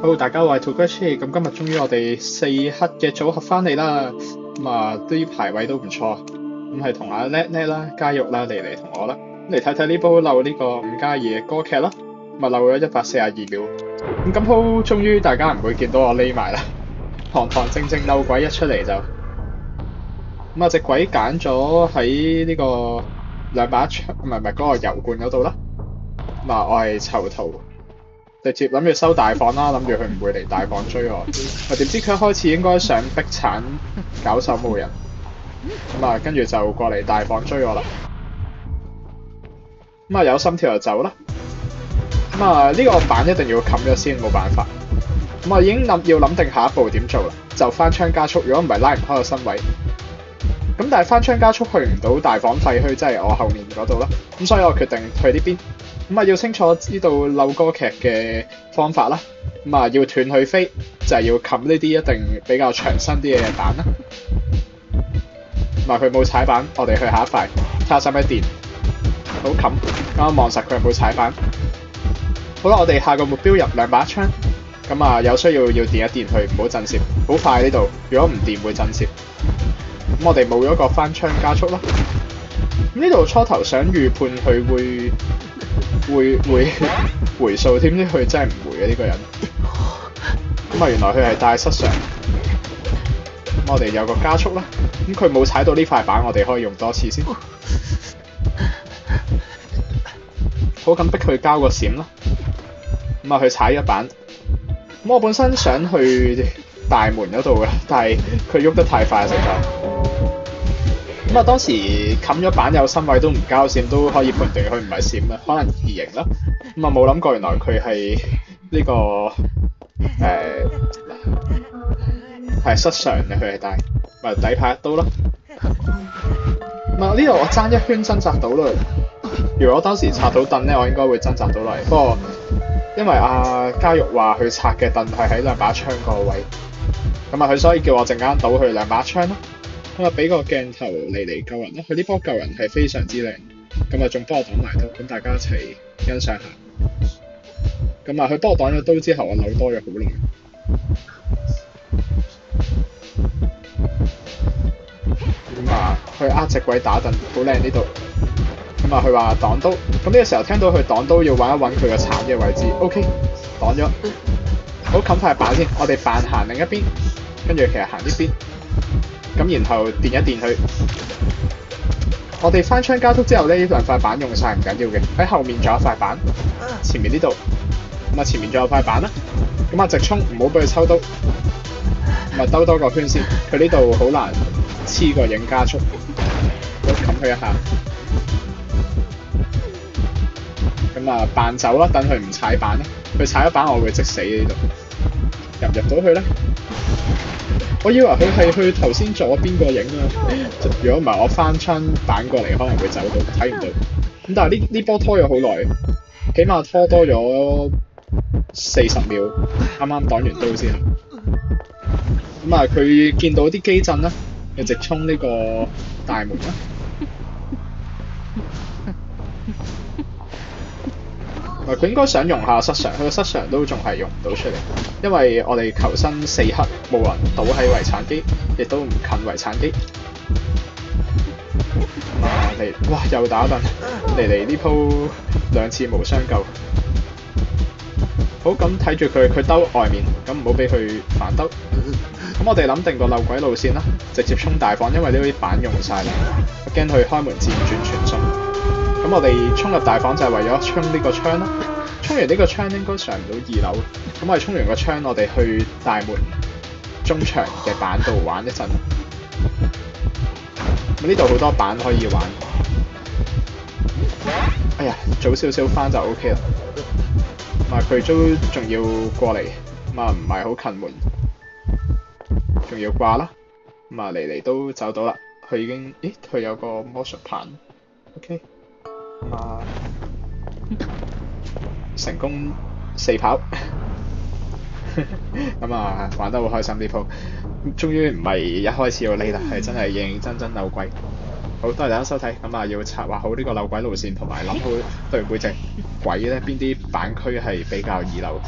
好，大家好，我係 Togashi，咁今日終於我哋4黑嘅組合翻嚟啦，啲排位都唔錯，咁係同阿叻叻啦、嘉玉啦、嚟同我啦，嚟睇睇呢鋪漏呢個5+2嘅歌劇啦，漏咗142秒，咁今鋪終於大家唔會見到我匿埋啦，堂堂正正漏鬼一出嚟就，隻鬼揀咗喺呢個兩把槍，唔係嗰個油罐嗰度啦，我係囚徒。直接諗住收大房啦，諗住佢唔會嚟大房追我。點知佢一開始應該想逼鏟搞守冇人，跟住就過嚟大房追我啦。有心跳就走啦。呢個板一定要冚咗先，冇辦法。已經要諗定下一步點做啦，就翻槍加速。如果唔係拉唔開個身位。但係翻槍加速去唔到大房廢墟，即係我後面嗰度啦。所以我決定去呢邊。要清楚知道漏歌劇嘅方法啦。要斷佢飛，就係要冚呢啲一定比較長身啲嘅板啦。佢冇踩板，我哋去下一塊，睇下使唔使電。好冚，啱啱望實佢有冇踩板。好啦，我哋下個目標入2把槍。有需要電一電佢，唔好震攝。好快呢度，如果唔電會震攝。我哋冇咗個翻槍加速啦。呢度初頭想預判佢會回數，點知佢真係唔回嘅呢個人。原來佢係帶失常。我哋有個加速啦。佢冇踩到呢塊板，我哋可以用多次先。好，咁逼佢交個閃啦。佢踩一板。我本身想去大門嗰度嘅，但係佢喐得太快實在。當時冚咗板有身位都唔交閃，都可以判定佢唔係閃啦，可能異形啦。冇諗過原來佢係呢個係失常嘅，佢係帶底牌一刀啦。呢度我爭一圈掙扎到落嚟。如果我當時拆到凳咧，我應該會掙扎到落嚟。不過因為嘉玉話佢拆嘅凳係喺2把槍個位，佢所以叫我陣間倒去2把槍啦。俾個鏡頭嚟救人啦！佢呢波救人係非常之靚，仲幫我擋埋刀，咁大家一齊欣賞下。佢幫我擋咗刀之後，我扭多咗好耐。佢呃隻鬼打凳，好靚呢度。佢話擋刀，咁呢個時候聽到佢擋刀，要揾一揾佢個鏟嘅位置。OK， 擋咗。好，冚塊板先，我哋扮行另一邊，跟住其實行呢邊。然後電一電佢，我哋翻槍加速之後呢，2塊板用晒唔緊要嘅，喺後面仲有塊板，前面呢度，前面仲有塊板啦，直衝唔好俾佢抽刀，兜多個圈先，佢呢度好難黐個影加速，好冚佢一下，扮走啦，等佢唔踩板啦，佢踩咗板我會即死呢度，入到去咧？我以為佢係去頭先左邊個影啊，如果唔係我翻槍板過嚟可能會走到，睇唔到。但係呢波拖咗好耐，起碼拖多咗40秒，啱啱擋完刀之後。佢見到啲機震啦，就直衝呢個大門啦。佢應該想用下失常，佢個失常都仲係用唔到出嚟，因為我哋求生4黑，冇人倒喺遺產機，亦都唔近遺產機。哇！又打凳，嚟呢鋪2次無相救。好，咁睇住佢兜外面，咁唔好俾佢反兜。我哋諗定個漏鬼路線啦，直接衝大房，因為呢啲板用晒啦，我驚佢開門輾轉傳送。我哋衝入大房就係為咗衝呢個窗啦，衝完呢個窗應該上唔到2樓，我哋衝完個窗，我哋去大門中場嘅板度玩一陣。呢度好多板可以玩。哎呀，早少少翻就 OK 啦。佢都仲要過嚟，唔係好近門，仲要掛啦。嚟都走到啦，佢已經，佢有個魔術棒 ，OK。成功4跑，玩得好開心呢鋪，終於唔係一開始要匿啦，係真係認認真真漏鬼。好，多謝大家收睇，要策劃好呢個漏鬼路線，同埋諗好對每隻鬼咧邊啲板區係比較易漏。